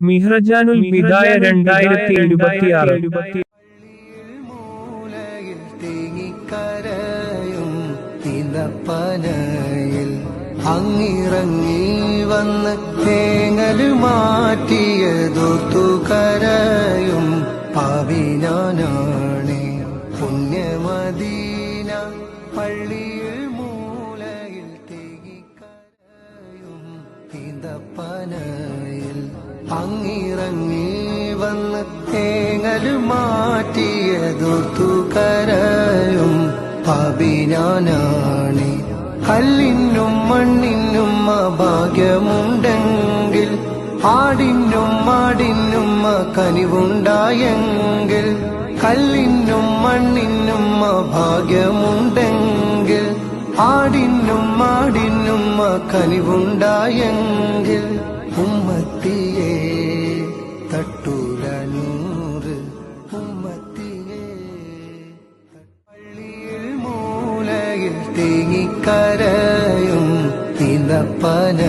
മിഹ്റജാനുൽ ഹിദായ 2026. അങ്ങിറങ്ങി വന്ന് തേങ്ങല് മാറ്റിയതോർത്തു കരയും പാവിനാനാണേ പുണ്യമദീന പള്ളിയിൽ മൂലയിൽ തേങ്ങിക്കരയും ഈന്തപ്പനയിൽ അങ്ങിറങ്ങി വന്ന് തേങ്ങല് മാറ്റിയതോർത്തു കരയും പാവിനാനാണേ കല്ലിനും മണ്ണിനും ഭാഗ്യമുണ്ടെങ്കിൽ ആടിനും മാടിനും കനിവുണ്ടായെങ്കിൽ കല്ലിനും മണ്ണിനും ഭാഗ്യമുണ്ടെങ്കിൽ ആടിനും മാടിനും കനിവുണ്ടായെങ്കിൽ ഉമ്മത്തിയെ തട്ടൂല നൂറ് ഉമ്മത്തിയെ പള്ളിയിൽ മൂലയിൽ തേങ്ങിക്കരയും ഈന്തപ്പന